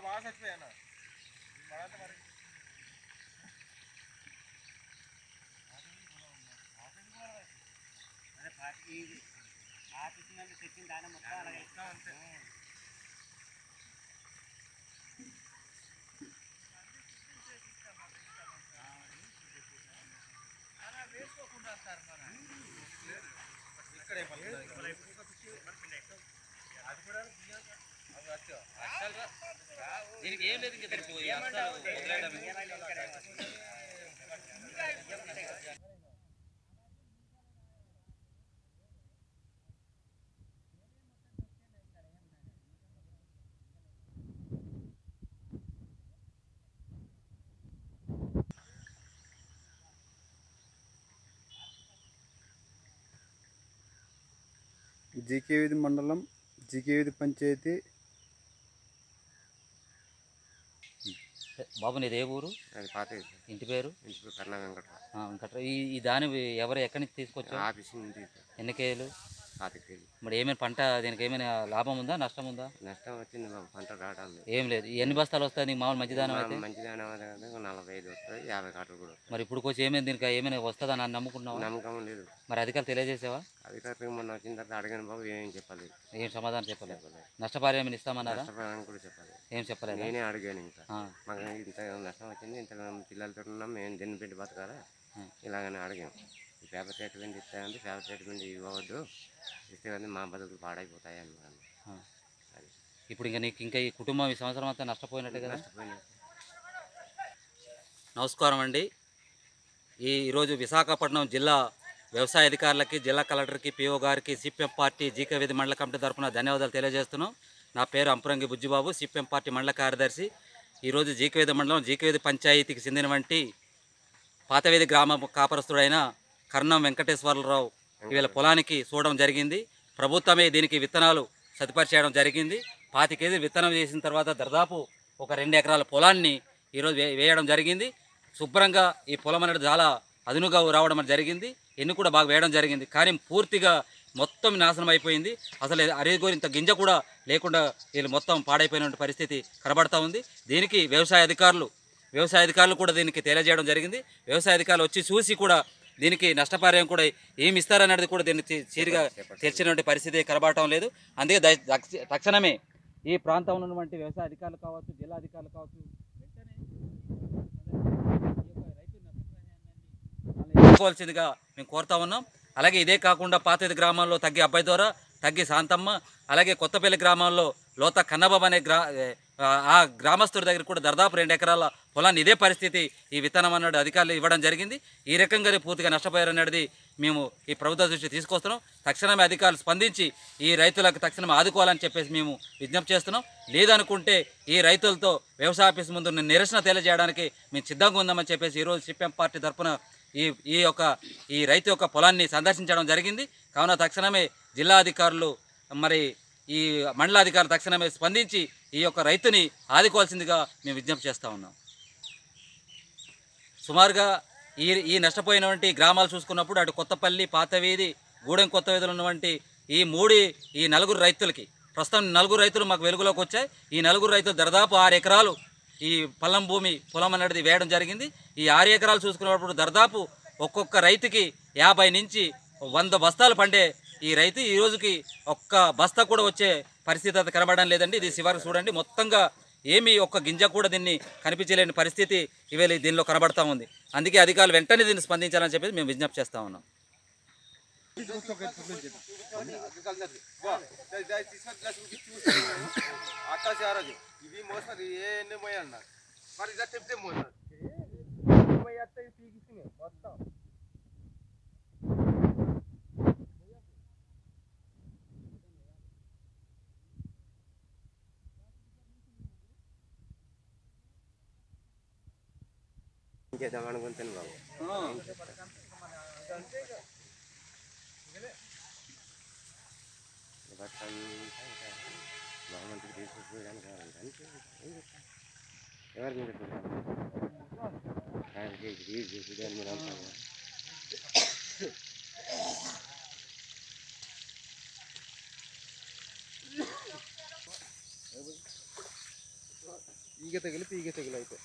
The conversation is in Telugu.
బాగా చచ్చిపోయాను తెచ్చిన దాని మొత్తం అలాగే అంతే వేసుకోకుండా సార్ ఇక్కడే అది కూడా దీనికి ఏం లేదు జీకేవిధి మండలం జీకేవిధి పంచాయతీ. బాబు నీది ఏ ఊరు? అది పాత ఇంటి పేరు? కర్ణా వెంకట్రావు. ఈ దాని ఎవరు ఎక్కడి నుంచి తీసుకొచ్చారు? ఆఫీస్ నుంచి. ఎన్ని కేజీలు? 5 కేజీలు. మరి ఏమైనా పంట దీనికి ఏమైనా లాభం ఉందా నష్టం ఉందా? నష్టం వచ్చింది బాబు, పంట రావడం ఏం లేదు. ఎన్ని బస్తాలు వస్తాయి నీకు మామూలు మంచిదానం అయితే? మంచిదానం 45 వస్తాయి, 50 కాటలు కూడా వస్తాయి. మరి ఇప్పుడు కొంచెం ఏమైనా దీనికి ఏమైనా వస్తుందా అని నమ్ముకున్నావు? నమ్మకం లేదు. మరి అధికారులు తెలియజేసావా? అధికారులకు మొన్న వచ్చిన తర్వాత అడిగిన బాబు ఏం చెప్పలేదు. ఏం సమాధానం చెప్పలేదు. నష్టపరిహారం ఇస్తామన్నారా? నష్టపరిహారం కూడా చెప్పలేదు. ఏం చెప్పలేదు. నేనే అడిగాను. ఇంకా మాకు ఇంత నష్టం వచ్చింది, ఇంత పిల్లలతో ఉన్నాం, మేము దీన్ని పెట్టి బతకాలా ఇలాగనే అడిగాం. ఈ పేపర్ స్టేట్మెంట్ ఇస్తాయండి, పేపర్ స్టేట్మెంట్ ఇవ్వవద్దు, ఇస్తే కానీ మా బతుకులు పాడైపోతాయి అన్నాను. ఇప్పుడు ఇంకా నీకు ఇంకా ఈ కుటుంబం ఈ సంవత్సరం అంతా నష్టపోయినట్టే కదా? నష్టపోయినట్టు. నమస్కారం అండి. ఈరోజు విశాఖపట్నం జిల్లా వ్యవసాయ అధికారులకి, జిల్లా కలెక్టర్కి, పిఓ గారికి సిపిఎం పార్టీ జీకేవిధి మండల కమిటీ తరఫున ధన్యవాదాలు తెలియజేస్తున్నాం. నా పేరు అంపురంగి బుజ్జిబాబు, సిపిఎం పార్టీ మండల కార్యదర్శి. ఈరోజు జీకేవిధి మండలం జీకేవిధి పంచాయతీకి చెందినటువంటి పాతవేది గ్రామ కాపరస్తుడైన కర్ణం వెంకటేశ్వరరావు వీళ్ళ పొలానికి చూడడం జరిగింది. ప్రభుత్వమే దీనికి విత్తనాలు సదుపరిచేయడం జరిగింది. 25 కేజీలు విత్తనం చేసిన తర్వాత దాదాపు ఒక 2 ఎకరాల పొలాన్ని ఈరోజు వేయడం జరిగింది. శుభ్రంగా ఈ పొలం అనేది చాలా అదునుగా రావడం జరిగింది. ఎన్ని కూడా బాగా వేయడం జరిగింది. కానీ పూర్తిగా మొత్తం నాశనం అయిపోయింది. అసలు అరిగోరింత గింజ కూడా లేకుండా వీళ్ళు మొత్తం పాడైపోయిన పరిస్థితి కనబడతా ఉంది. దీనికి వ్యవసాయ అధికారులు కూడా దీనికి తెలియజేయడం జరిగింది. వ్యవసాయ అధికారులు వచ్చి చూసి కూడా దీనికి నష్టపరిహారం కూడా ఏమి ఇస్తారనేది కూడా దీన్ని చీరిగా తెచ్చినటువంటి పరిస్థితి కనబడటం లేదు. అందుకే తక్షణమే ఈ ప్రాంతంలో ఉన్నటువంటి వ్యవసాయ అధికారులు కావచ్చు, జిల్లా అధికారులు కావచ్చు, తీసుకోవాల్సిందిగా మేము కోరుతా ఉన్నాం. అలాగే ఇదే కాకుండా పాతేది గ్రామాల్లో తగ్గి అబ్బాయి ద్వారా, తగ్గి శాంతమ్మ, అలాగే కొత్తపల్లి గ్రామాల్లో లోత కన్నబాబు అనే ఆ గ్రామస్తుడి దగ్గర కూడా దాదాపు 2 ఎకరాల పొలాన్ని ఇదే పరిస్థితి ఈ విత్తనం అన్నది అధికారులు ఇవ్వడం జరిగింది. ఈ రకంగానే పూర్తిగా నష్టపోయారు అనేది మేము ఈ ప్రభుత్వ దృష్టి తీసుకొస్తున్నాం. తక్షణమే అధికారులు స్పందించి ఈ రైతులకు తక్షణమే ఆదుకోవాలని చెప్పేసి మేము విజ్ఞప్తి చేస్తున్నాం. లేదనుకుంటే ఈ రైతులతో వ్యవసాయ ఆఫీస్ ముందు నిరసన తెలియజేయడానికి మేము సిద్ధంగా ఉందామని చెప్పేసి ఈరోజు సిపిఎం పార్టీ తరఫున ఈ రైతు యొక్క పొలాన్ని సందర్శించడం జరిగింది. కావున తక్షణమే జిల్లా అధికారులు మరి ఈ మండలాధికారులు తక్షణమే స్పందించి ఈ యొక్క రైతుని ఆదుకోవాల్సిందిగా మేము విజ్ఞప్తి చేస్తూ ఉన్నాం. సుమారుగా ఈ నష్టపోయినటువంటి గ్రామాలు చూసుకున్నప్పుడు అటు కొత్తపల్లి, పాతవీధి, గూడెం కొత్తవీధిలో ఉన్నటువంటి ఈ 4 రైతులకి ప్రస్తుతం 4 రైతులు మాకు వెలుగులోకి వచ్చాయి. ఈ 4 రైతులు దాదాపు 6 ఎకరాలు ఈ పొలం అనేది వేయడం జరిగింది. ఈ 6 ఎకరాలు చూసుకున్నప్పుడు దాదాపు ఒక్కొక్క రైతుకి 50 నుంచి 100 బస్తాలు పండే ఈ రైతు ఈ రోజుకి ఒక్క బస్తా కూడా వచ్చే పరిస్థితి అయితే కనబడడం లేదండి. ఇది చివరికి చూడండి, మొత్తంగా ఏమీ ఒక్క గింజ కూడా దీన్ని కనిపించలేని పరిస్థితి ఇవాళ దీనిలో కనబడతా ఉంది. అందుకే అధికారులు వెంటనే దీన్ని స్పందించాలని చెప్పేసి మేము విజ్ఞప్తి చేస్తూ ఉన్నాం. చేద్దాం అనుకుంటాను బాబు. భగవంతుడు తీసుకుపోయడానికి ఎవరి మీద ఈగ తగిలి అయితే